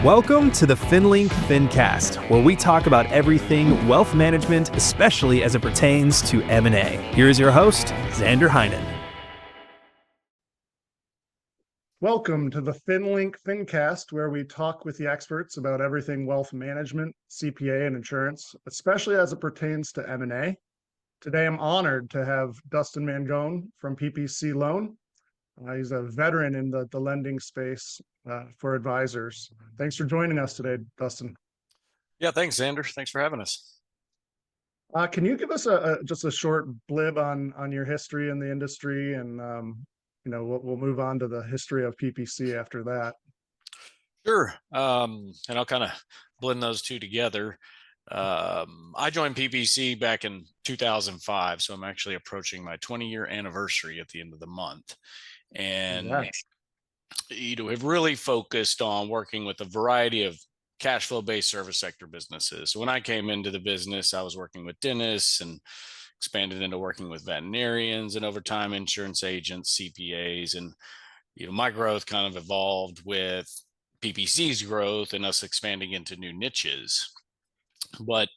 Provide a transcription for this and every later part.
Welcome to the FinLink Fincast, where we talk about everything wealth management, especially as it pertains to M&A. Here is your host, Xander Heinen. Welcome to the FinLink Fincast, where we talk with the experts about everything wealth management, CPA, and insurance, especially as it pertains to M&A. Today, I'm honored to have Dustin Mangone from PPC Loan. He's a veteran in the lending space for advisors. Thanks for joining us today, Dustin. Yeah, thanks, Xander. Thanks for having us. Can you give us just a short blib on your history in the industry, and we'll move on to the history of PPC after that. Sure. And I'll kind of blend those two together. I joined PPC back in 2005, so I'm actually approaching my 20-year anniversary at the end of the month. And have really focused on working with a variety of cash flow based service sector businesses. So when I came into the business, I was working with dentists and expanded into working with veterinarians, and over time insurance agents, CPAs, and my growth kind of evolved with PPC's growth and us expanding into new niches. But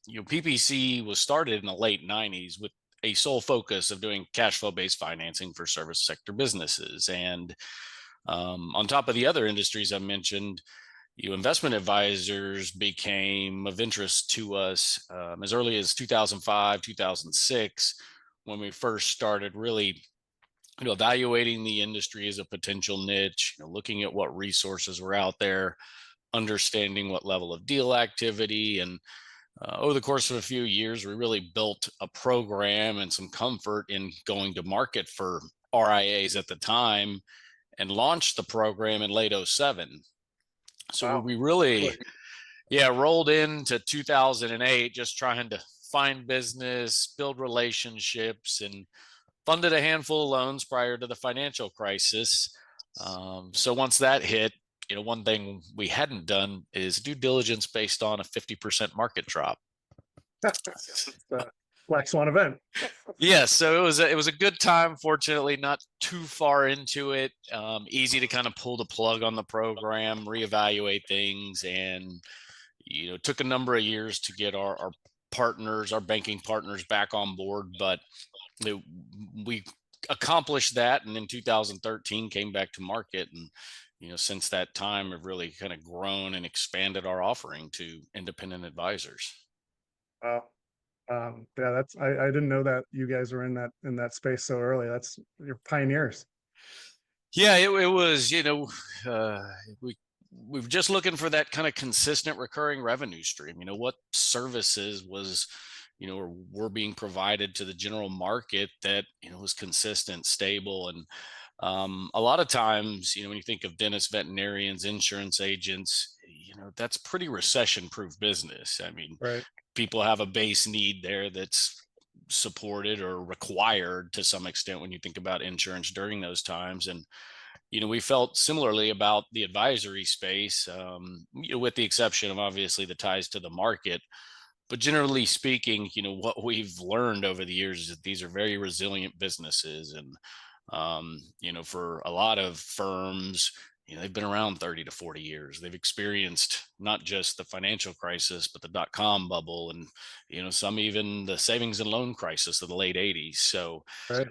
PPC was started in the late 90s with a sole focus of doing cash flow based financing for service sector businesses. And on top of the other industries I mentioned, investment advisors became of interest to us as early as 2005, 2006, when we first started really evaluating the industry as a potential niche, looking at what resources were out there, understanding what level of deal activity. And over the course of a few years, we really built a program and some comfort in going to market for RIAs at the time, and launched the program in late 2007. So wow. We really, rolled into 2008, just trying to find business, build relationships, and funded a handful of loans prior to the financial crisis. So once that hit, one thing we hadn't done is due diligence based on a 50% market drop. Black swan event. Yes, so it was a good time. Fortunately, not too far into it. Easy to kind of pull the plug on the program, reevaluate things, and took a number of years to get our partners, our banking partners, back on board. But we accomplished that, and in 2013 came back to market, and since that time have really kind of grown and expanded our offering to independent advisors. Wow. That's I didn't know that you guys were in that space so early. You're pioneers. Yeah, it was, we were just looking for that kind of consistent recurring revenue stream. What services were being provided to the general market that was consistent, stable. And a lot of times, when you think of dentists, veterinarians, insurance agents, that's pretty recession-proof business. I mean, right. People have a base need there that's supported or required to some extent when you think about insurance during those times. And, we felt similarly about the advisory space, with the exception of obviously the ties to the market. But generally speaking, what we've learned over the years is that these are very resilient businesses. And, for a lot of firms, they've been around 30 to 40 years. They've experienced not just the financial crisis, but the dot-com bubble, and, some even the savings and loan crisis of the late 80s. So, right.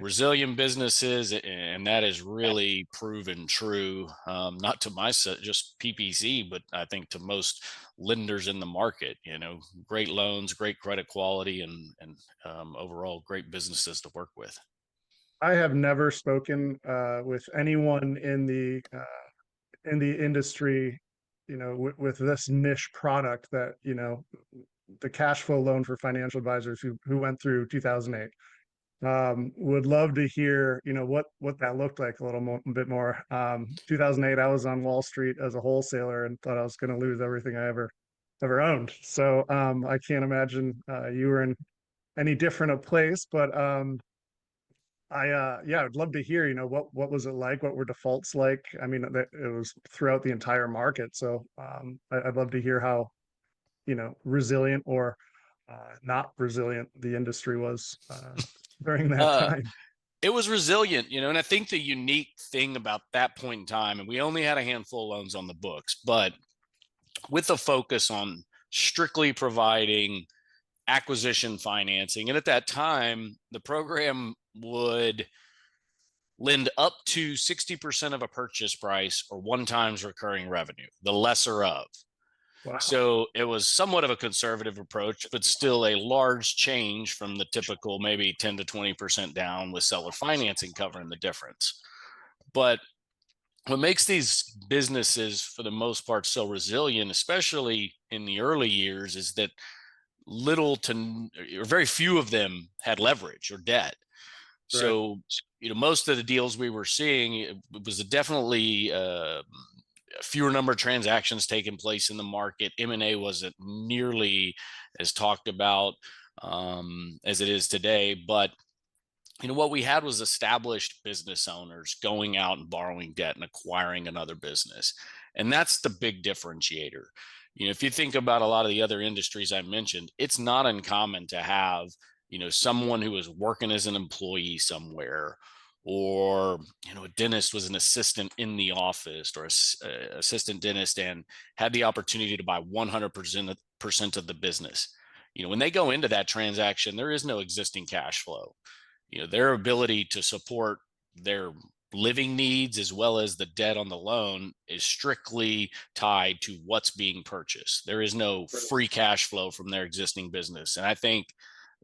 Resilient businesses, and that is really proven true, not to just PPC, but I think to most lenders in the market. Great loans, great credit quality, and overall great businesses to work with. I have never spoken with anyone in the industry, with this niche product that the cash flow loan for financial advisors who went through 2008. Would love to hear what that looked like a bit more. 2008, I was on Wall Street as a wholesaler and thought I was going to lose everything I ever owned. So I can't imagine you were in any different a place, but I'd love to hear, what was it like? What were defaults like? I mean, it was throughout the entire market. So I'd love to hear how, resilient or not resilient the industry was during that time. It was resilient, and I think the unique thing about that point in time, and we only had a handful of loans on the books, but with a focus on strictly providing acquisition financing. And at that time, the program would lend up to 60% of a purchase price or one times recurring revenue, the lesser of. Wow. So it was somewhat of a conservative approach, but still a large change from the typical maybe 10 to 20% down with seller financing covering the difference. But what makes these businesses for the most part so resilient, especially in the early years, is that little to or very few of them had leverage or debt. Right. So, most of the deals we were seeing, it was definitely fewer number of transactions taking place in the market. M&A wasn't nearly as talked about as it is today, but what we had was established business owners going out and borrowing debt and acquiring another business. And that's the big differentiator. If you think about a lot of the other industries I mentioned, it's not uncommon to have, someone who was working as an employee somewhere, or, a dentist was an assistant in the office, or a assistant dentist, and had the opportunity to buy 100% of the business. When they go into that transaction, there is no existing cash flow. Their ability to support their living needs as well as the debt on the loan is strictly tied to what's being purchased. There is no free cash flow from their existing business. And I think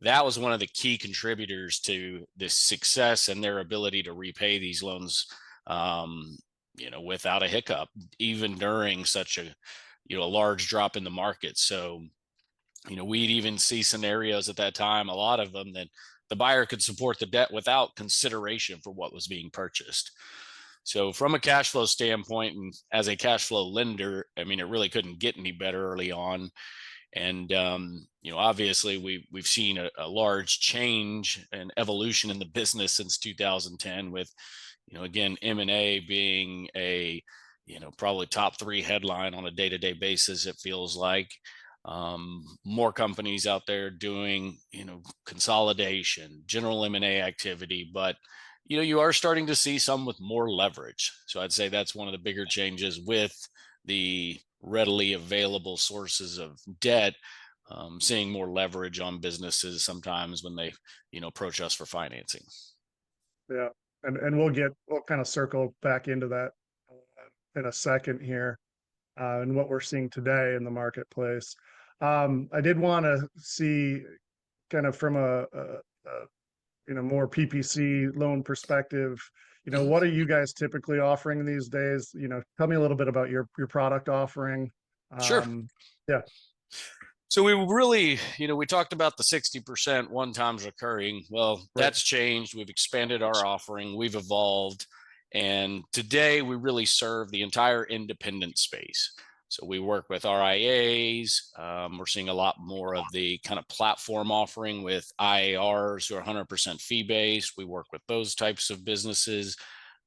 that was one of the key contributors to this success and their ability to repay these loans, without a hiccup, even during such a large drop in the market. So, we'd even see scenarios at that time, a lot of them, that the buyer could support the debt without consideration for what was being purchased. So from a cash flow standpoint, and as a cash flow lender, it really couldn't get any better early on. And, obviously we've seen a large change and evolution in the business since 2010 with, again, M&A being a, probably top 3 headline on a day-to-day basis, it feels like. More companies out there doing, consolidation, general M&A activity, but, you are starting to see some with more leverage. So I'd say that's one of the bigger changes with the readily available sources of debt, seeing more leverage on businesses sometimes when they, approach us for financing. Yeah. And we'll kind of circle back into that in a second here, and what we're seeing today in the marketplace. I did want to see kind of from a more PPC loan perspective, what are you guys typically offering these days? Tell me a little bit about your product offering. Sure. Yeah. So we really, we talked about the 60% one times recurring. Well, that's changed. We've expanded our offering. We've evolved. And today we really serve the entire independent space. So we work with RIAs. We're seeing a lot more of the kind of platform offering with IARs who are 100% fee-based. We work with those types of businesses,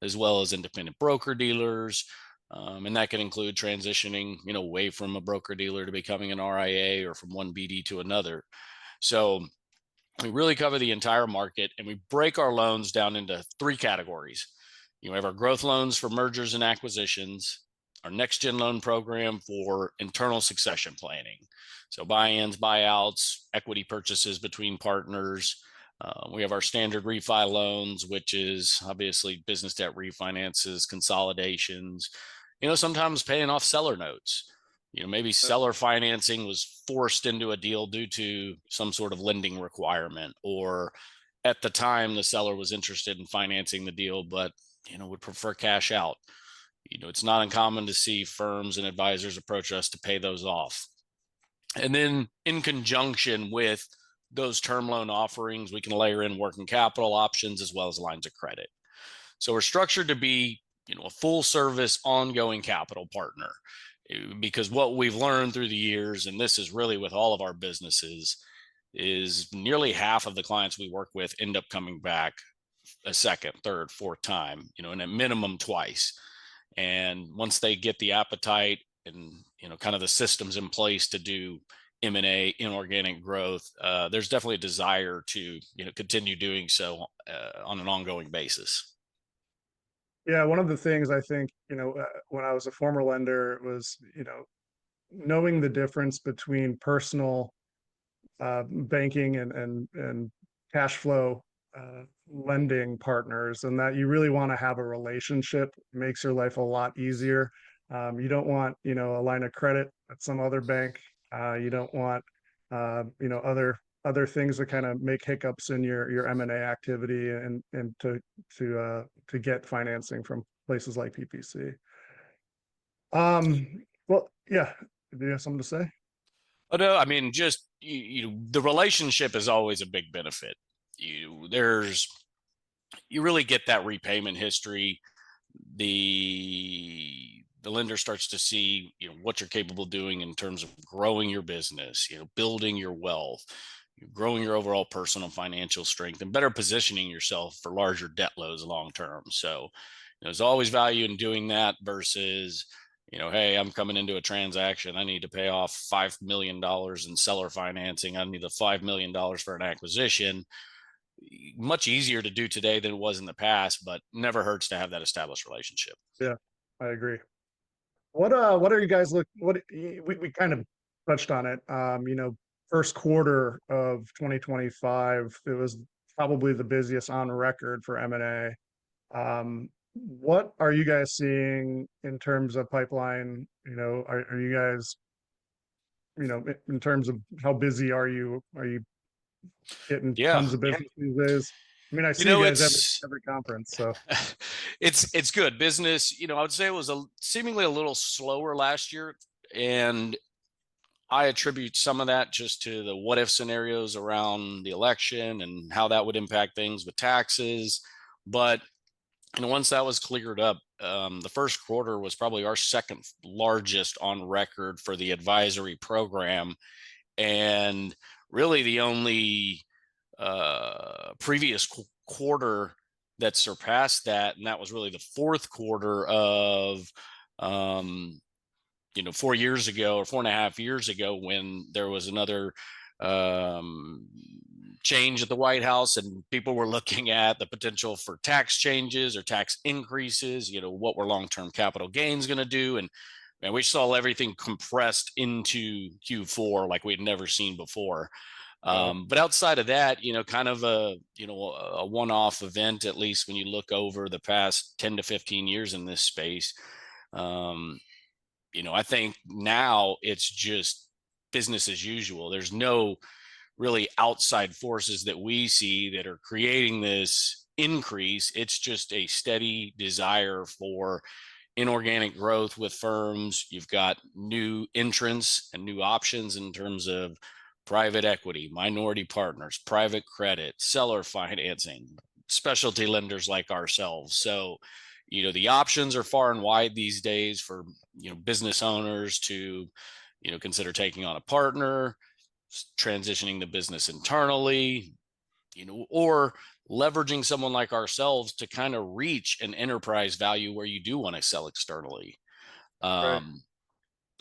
as well as independent broker dealers. And that can include transitioning, away from a broker dealer to becoming an RIA, or from one BD to another. So we really cover the entire market, and we break our loans down into 3 categories. We have our growth loans for mergers and acquisitions, our next gen loan program for internal succession planning. So buy-ins, buyouts, equity purchases between partners. We have our standard refi loans, which is obviously business debt refinances, consolidations, sometimes paying off seller notes. Maybe seller financing was forced into a deal due to some sort of lending requirement, or at the time the seller was interested in financing the deal, but, would prefer cash out. It's not uncommon to see firms and advisors approach us to pay those off. And then in conjunction with those term loan offerings, we can layer in working capital options as well as lines of credit. So we're structured to be, a full service ongoing capital partner, because what we've learned through the years, and this is really with all of our businesses, is nearly half of the clients we work with end up coming back a second, third, fourth time, and at minimum twice. And once they get the appetite and, kind of the systems in place to do M&A, inorganic growth, there's definitely a desire to continue doing so on an ongoing basis. Yeah, one of the things I think, when I was a former lender was, knowing the difference between personal banking and cash flow lending partners, and that you really want to have a relationship. It makes your life a lot easier. You don't want, a line of credit at some other bank. You don't want, other things that kind of make hiccups in your M&A activity and to get financing from places like PPC. Well, yeah. Do you have something to say? Oh no, I mean, just the relationship is always a big benefit. There's you really get that repayment history. The lender starts to see what you're capable of doing in terms of growing your business, building your wealth, growing your overall personal financial strength, and better positioning yourself for larger debt loads long term. So there's always value in doing that versus hey, I'm coming into a transaction, I need to pay off $5 million in seller financing, I need the $5 million for an acquisition. Much easier to do today than it was in the past, but never hurts to have that established relationship. Yeah, I agree. What are you guys we kind of touched on it. First quarter of 2025, it was probably the busiest on record for M&A. What are you guys seeing in terms of pipeline? Are you guys, in terms of how busy are you? Are you getting Yeah, tons of business these days? I mean, I see you guys it's every conference, so it's good business. I would say it was seemingly a little slower last year, and I attribute some of that just to the what if scenarios around the election and how that would impact things with taxes. But once that was cleared up, the first quarter was probably our second largest on record for the advisory program, and really the only previous quarter that surpassed that, and that was really the fourth quarter of 4 years ago or 4.5 years ago, when there was another change at the White House and people were looking at the potential for tax changes or tax increases. What were long-term capital gains going to do? And we saw everything compressed into Q4 like we'd never seen before. But outside of that, kind of a one-off event, at least when you look over the past 10 to 15 years in this space. I think now it's just business as usual. There's no really outside forces that we see that are creating this increase. It's just a steady desire for inorganic growth with firms. You've got new entrants and new options in terms of private equity, minority partners, private credit, seller financing, specialty lenders like ourselves. So, the options are far and wide these days for, business owners to, consider taking on a partner, transitioning the business internally, or leveraging someone like ourselves to kind of reach an enterprise value where you do want to sell externally. right.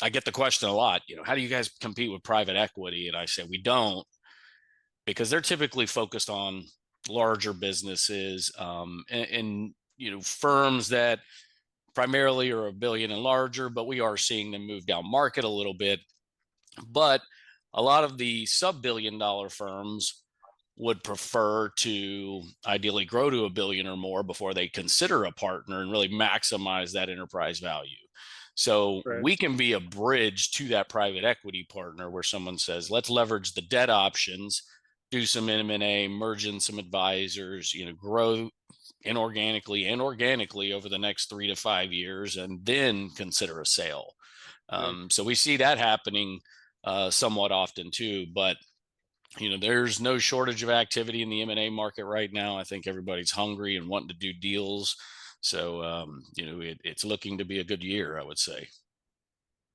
I get the question a lot, how do you guys compete with private equity? And I say, we don't, because they're typically focused on larger businesses, and firms that primarily are $1 billion and larger, but we are seeing them move down market a little bit. But a lot of the sub-$1 billion firms would prefer to ideally grow to $1 billion or more before they consider a partner and really maximize that enterprise value. So Right. we can be a bridge to that private equity partner where someone says, let's leverage the debt options, do some M&A, merge in some advisors, grow inorganically and organically over the next 3 to 5 years, and then consider a sale. So we see that happening somewhat often too, but there's no shortage of activity in the M&A market right now. I think everybody's hungry and wanting to do deals. So, it's looking to be a good year, I would say.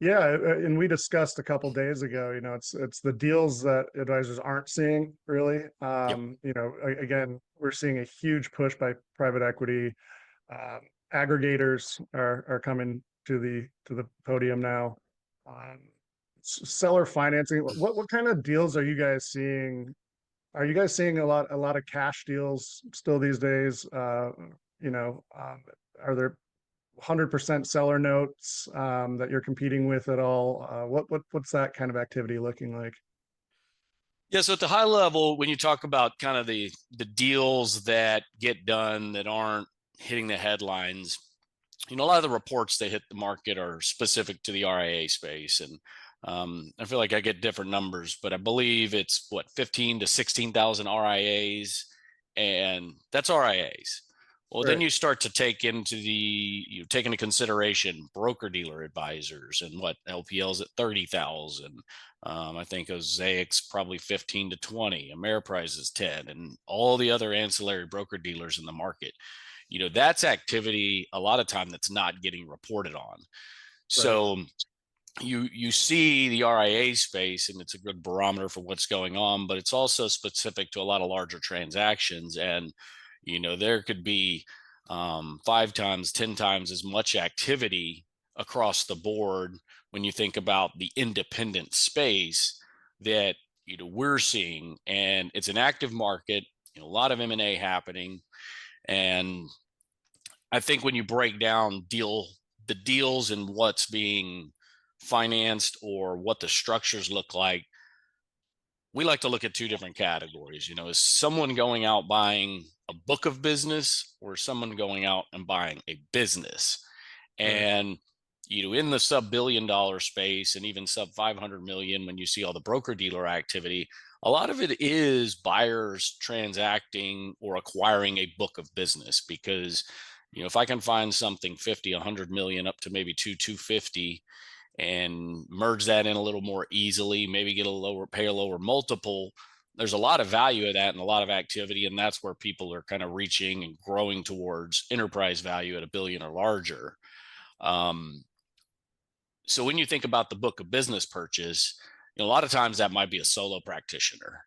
Yeah, and we discussed a couple days ago, it's the deals that advisors aren't seeing really. Yep. Again, we're seeing a huge push by private equity. Aggregators are coming to the podium now. seller financing, what kind of deals are you guys seeing? Are you guys seeing a lot of cash deals still these days? You know, are there 100% seller notes that you're competing with at all? What's that kind of activity looking like? Yeah, so at the high level, when you talk about kind of the deals that get done that aren't hitting the headlines, you know, a lot of the reports that hit the market are specific to the RIA space, and I feel like I get different numbers, but I believe it's what 15 to 16,000 RIAs, and that's RIAs. Well, then Right. you start to take into consideration broker dealer advisors and what LPL's at 30,000. I think Osaic's probably 15 to 20, Ameriprise is 10, and all the other ancillary broker dealers in the market. You know, that's activity a lot of time that's not getting reported on. Right. So you see the RIA space, and it's a good barometer for what's going on, but it's also specific to a lot of larger transactions. And you know, there could be 5 times, 10 times as much activity across the board when you think about the independent space that, you know, we're seeing. And it's an active market, you know, a lot of M&A happening. And I think when you break down the deals and what's being financed or what the structures look like, we like to look at two different categories. You know, is someone going out buying a book of business, or someone going out and buying a business? Right. And you know, in the sub-1 billion space and even sub 500 million, when you see all the broker dealer activity, a lot of it is buyers transacting or acquiring a book of business. Because you know, if I can find something 50, 100 million up to maybe 250, and merge that in a little more easily, maybe pay a lower multiple, there's a lot of value of that and a lot of activity. And that's where people are kind of reaching and growing towards enterprise value at 1 billion or larger. So when you think about the book of business purchase, you know, a lot of times that might be a solo practitioner,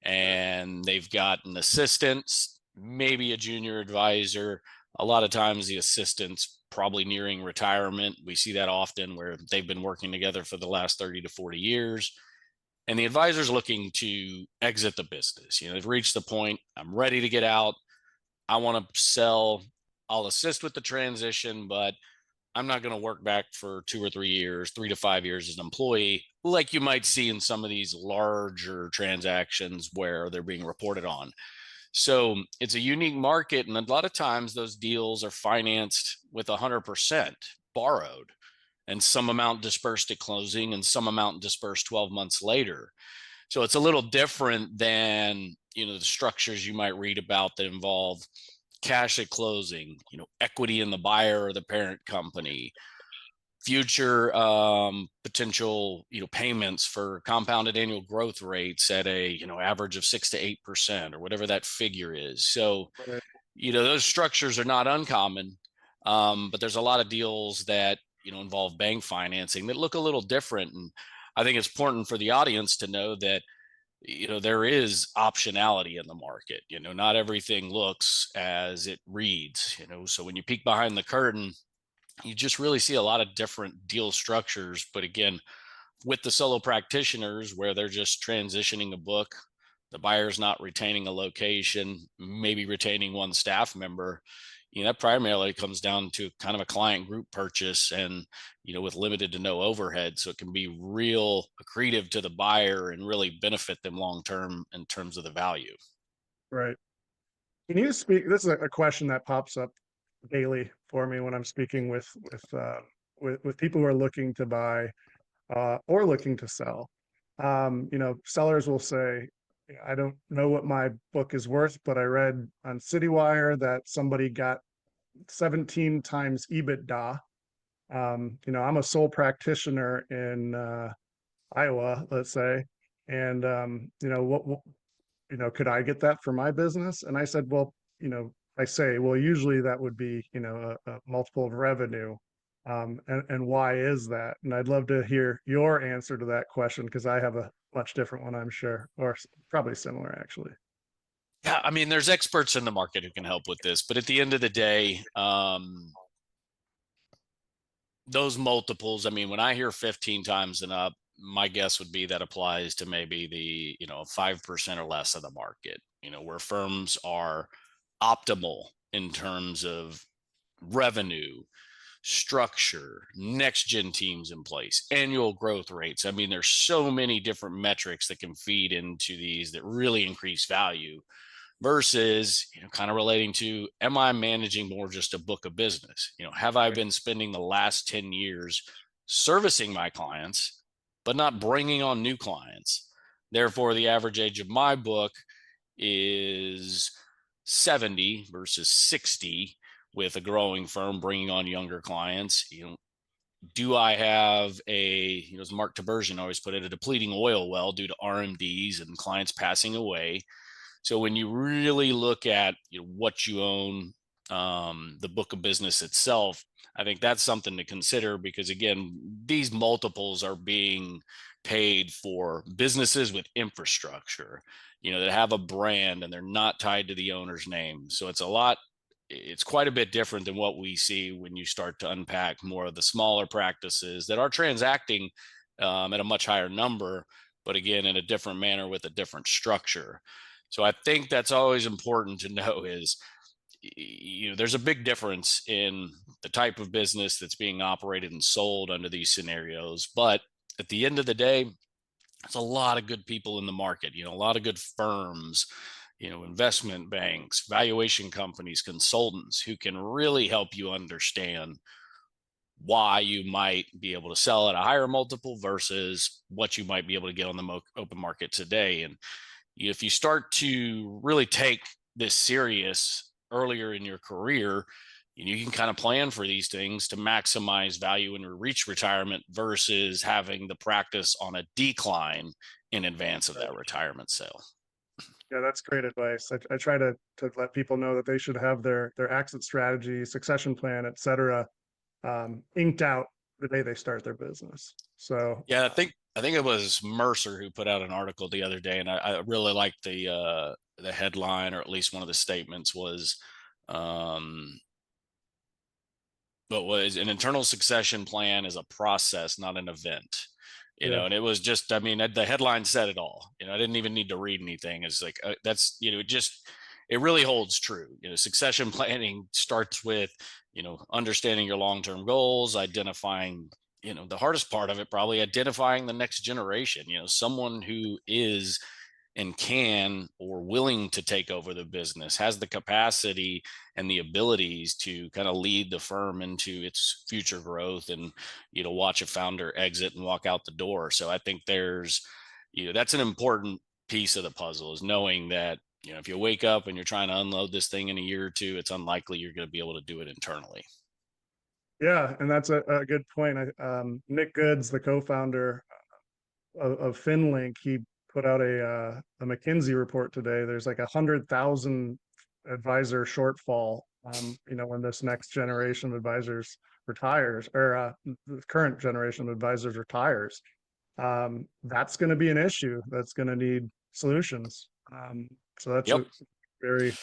and they've got an assistant, maybe a junior advisor. A lot of times the assistant's probably nearing retirement. We see that often where they've been working together for the last 30 to 40 years. And the advisor's looking to exit the business. You know, they've reached the point, I'm ready to get out. I want to sell. I'll assist with the transition, but I'm not going to work back for 2 or 3 years, 3 to 5 years as an employee, like you might see in some of these larger transactions where they're being reported on. So it's a unique market. And a lot of times those deals are financed with 100% borrowed, and some amount dispersed at closing and some amount dispersed 12 months later. So it's a little different than, you know, the structures you might read about that involve cash at closing, you know, equity in the buyer or the parent company, future potential, you know, payments for compounded annual growth rates at a, you know, average of 6 to 8% or whatever that figure is. So, Right. you know, those structures are not uncommon, but there's a lot of deals that, you know, involve bank financing that look a little different. And I think it's important for the audience to know that, you know, there is optionality in the market. You know, not everything looks as it reads, you know. So when you peek behind the curtain, you just really see a lot of different deal structures. But again, with the solo practitioners, where they're just transitioning a book, the buyer's not retaining a location, maybe retaining one staff member, you know, that primarily comes down to kind of a client group purchase, and, you know, with limited to no overhead. So it can be real accretive to the buyer and really benefit them long term in terms of the value. Right. Can you speak? This is a question that pops up daily for me when I'm speaking with people who are looking to buy or looking to sell. You know, sellers will say, I don't know what my book is worth, but I read on CityWire that somebody got 17 times EBITDA. You know, I'm a sole practitioner in Iowa, let's say, and you know, you know, could I get that for my business? And I said, well, you know, I say, well, usually that would be, you know, a multiple of revenue. And why is that? And I'd love to hear your answer to that question, because I have a much different one, I'm sure, or probably similar, actually. Yeah, I mean, there's experts in the market who can help with this, but at the end of the day, those multiples, I mean, when I hear 15 times and up, my guess would be that applies to maybe the, 5% or less of the market, where firms are optimal in terms of revenue, structure, next gen teams in place, annual growth rates. I mean, there's so many different metrics that can feed into these that really increase value versus, kind of relating to, am I managing more just a book of business? Have I been spending the last 10 years servicing my clients, but not bringing on new clients? Therefore, the average age of my book is 70 versus 60 with a growing firm bringing on younger clients. Do I have a, as Mark Tibersion always put it, a depleting oil well due to RMDs and clients passing away? So when you really look at what you own, the book of business itself, I think that's something to consider, because again, these multiples are being paid for businesses with infrastructure, that have a brand and they're not tied to the owner's name. So it's quite a bit different than what we see when you start to unpack more of the smaller practices that are transacting at a much higher number, but again, in a different manner with a different structure. So I think that's always important to know is, there's a big difference in the type of business that's being operated and sold under these scenarios. But at the end of the day, there's a lot of good people in the market, a lot of good firms, investment banks, valuation companies, consultants who can really help you understand why you might be able to sell at a higher multiple versus what you might be able to get on the open market today. And if you start to really take this serious earlier in your career, you can kind of plan for these things to maximize value and reach retirement versus having the practice on a decline in advance of that retirement sale. Yeah, that's great advice. I try to let people know that they should have their exit strategy, succession plan, et cetera, inked out the day they start their business. So yeah, I think it was Mercer who put out an article the other day, and I really liked the headline, or at least one of the statements was, but was an internal succession plan is a process, not an event. And it was just, I mean, the headline said it all. I didn't even need to read anything. It's like, that's, it really holds true. Succession planning starts with, understanding your long-term goals, identifying, the hardest part of it, probably identifying the next generation, someone who is and can or willing to take over the business, has the capacity and the abilities to kind of lead the firm into its future growth, and watch a founder exit and walk out the door. So I think there's that's an important piece of the puzzle, is knowing that if you wake up and you're trying to unload this thing in a year or two, it's unlikely you're going to be able to do it internally. Yeah, and that's a good point. Nick Goods, the co-founder of FinLink, he put out a McKinsey report today. There's like 100,000 advisor shortfall, when this next generation of advisors retires, or the current generation of advisors retires. That's going to be an issue that's going to need solutions. So that's a very,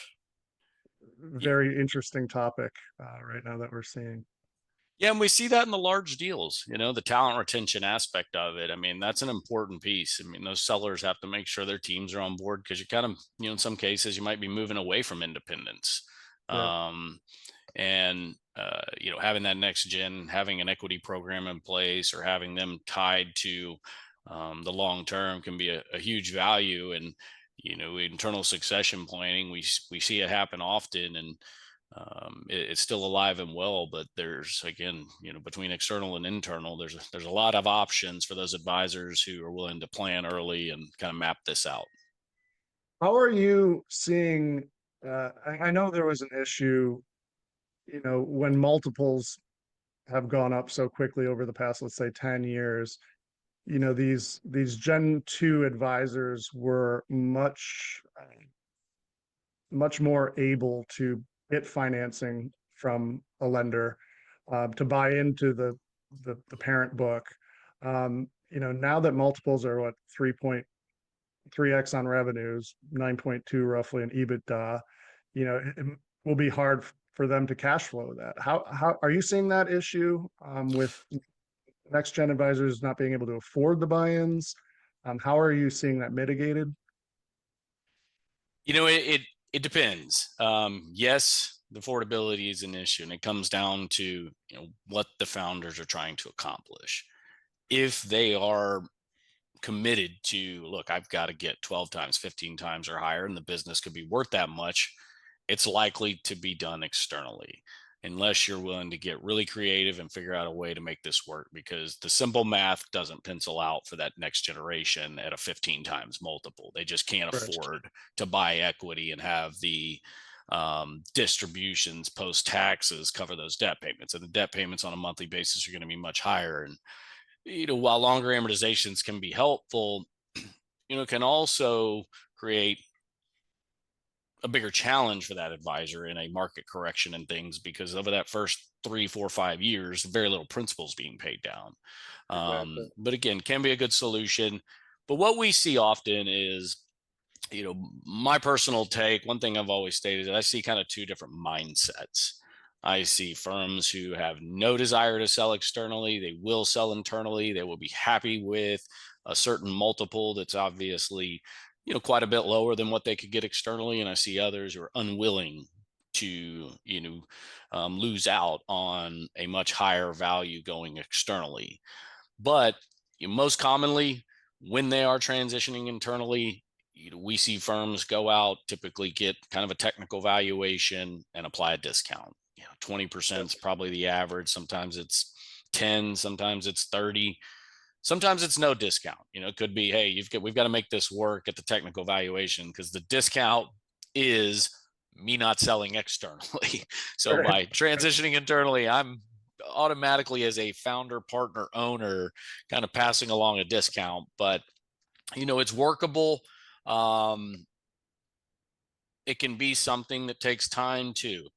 very interesting topic right now that we're seeing. Yeah, and we see that in the large deals, the talent retention aspect of it. I mean, that's an important piece. I mean, those sellers have to make sure their teams are on board, because you kind of, in some cases, you might be moving away from independence. Yeah. Having that next gen, having an equity program in place, or having them tied to the long term can be a huge value. And, internal succession planning, we see it happen often, and it's still alive and well, but there's, again, between external and internal, there's a lot of options for those advisors who are willing to plan early and kind of map this out. How are you seeing, I know there was an issue, when multiples have gone up so quickly over the past, let's say 10 years, these Gen 2 advisors were much more able to get financing from a lender, to buy into the parent book. Now that multiples are what, 3.3x on revenues, 9.2 roughly in EBITDA, it will be hard for them to cash flow that. How are you seeing that issue with next gen advisors not being able to afford the buy-ins? How are you seeing that mitigated? It depends. Yes, the affordability is an issue, and it comes down to what the founders are trying to accomplish. If they are committed to, look, I've got to get 12 times, 15 times or higher, and the business could be worth that much, it's likely to be done externally, unless you're willing to get really creative and figure out a way to make this work, because the simple math doesn't pencil out for that next generation at a 15 times multiple. They just can't afford to buy equity and have the distributions post taxes cover those debt payments, and the debt payments on a monthly basis are going to be much higher. And while longer amortizations can be helpful, can also create a bigger challenge for that advisor in a market correction and things, because over that first 3, 4, 5 years, very little principal is being paid down. Exactly. But again, can be a good solution. But what we see often is, my personal take, one thing I've always stated is I see kind of two different mindsets. I see firms who have no desire to sell externally. They will sell internally. They will be happy with a certain multiple that's obviously, quite a bit lower than what they could get externally. And I see others who are unwilling to, lose out on a much higher value going externally. But most commonly, when they are transitioning internally, we see firms go out, typically get kind of a technical valuation and apply a discount. 20% is probably the average. Sometimes it's 10, sometimes it's 30. Sometimes it's no discount. It could be, hey, we've got to make this work at the technical valuation, because the discount is me not selling externally. So by transitioning internally, I'm automatically, as a founder, partner, owner, kind of passing along a discount. But it's workable. It can be something that takes time too.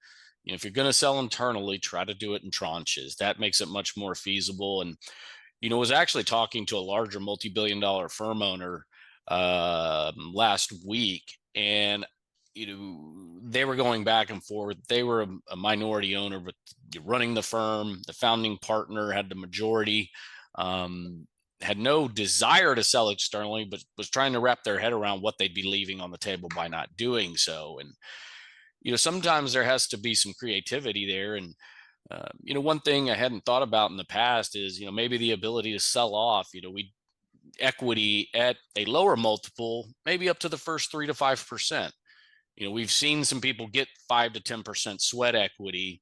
If you're going to sell internally, try to do it in tranches. That makes it much more feasible. And was actually talking to a larger multi-billion-dollar firm owner last week, and they were going back and forth. They were a minority owner, but running the firm, the founding partner had the majority. Had no desire to sell externally, but was trying to wrap their head around what they'd be leaving on the table by not doing so. And sometimes there has to be some creativity there. And one thing I hadn't thought about in the past is, maybe the ability to sell off, equity at a lower multiple, maybe up to the first 3 to 5%. We've seen some people get 5 to 10% sweat equity,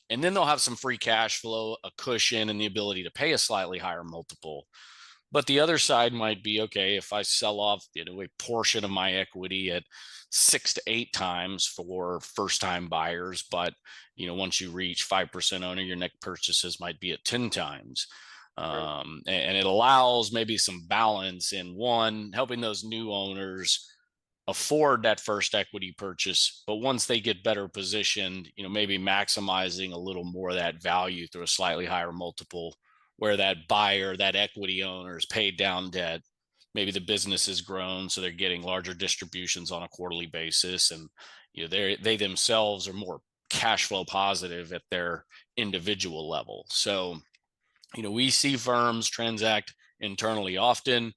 and then they'll have some free cash flow, a cushion, and the ability to pay a slightly higher multiple. But the other side might be, okay, if I sell off a portion of my equity at 6 to 8 times for first-time buyers, but once you reach 5% owner, your next purchases might be at 10 times. And it allows maybe some balance in, one, helping those new owners afford that first equity purchase, but once they get better positioned, maybe maximizing a little more of that value through a slightly higher multiple, where that buyer, that equity owner, is paid down debt. Maybe the business has grown, so they're getting larger distributions on a quarterly basis, and they themselves are more cash flow positive at their individual level. So we see firms transact internally often.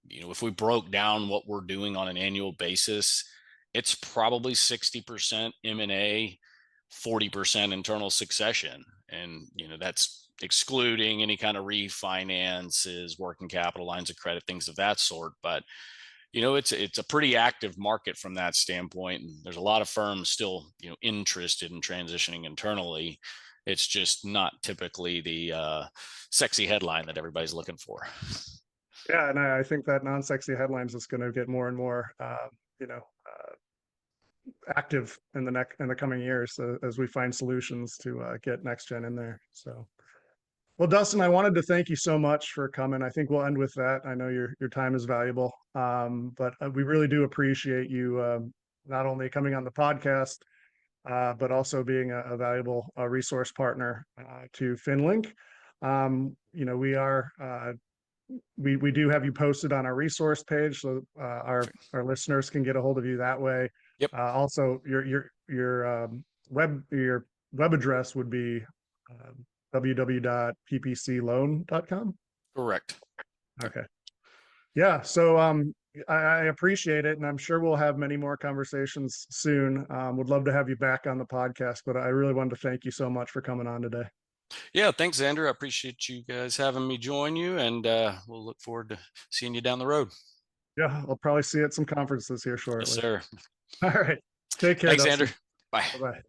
If we broke down what we're doing on an annual basis, it's probably 60% M&A, 40% internal succession. And, that's excluding any kind of refinances, working capital, lines of credit, things of that sort. But, it's a pretty active market from that standpoint. And there's a lot of firms still, interested in transitioning internally. It's just not typically the sexy headline that everybody's looking for. Yeah, and I think that non-sexy headlines is going to get more and more, active in the coming years, as we find solutions to get next gen in there. So, well, Dustin, I wanted to thank you so much for coming. I think we'll end with that. I know your time is valuable, but we really do appreciate you not only coming on the podcast, but also being a valuable resource partner to FinLink. We do have you posted on our resource page, so our listeners can get a hold of you that way. Yep. Also, your web address would be www.ppcloan.com. Correct. Okay. Yeah. So I appreciate it, and I'm sure we'll have many more conversations soon. Would love to have you back on the podcast, but I really wanted to thank you so much for coming on today. Yeah, thanks, Andrew. I appreciate you guys having me join you, and we'll look forward to seeing you down the road. Yeah, I'll probably see you at some conferences here shortly. Yes, sir. All right. Take care, Thanks, Dustin. Andrew. Bye. Bye-bye.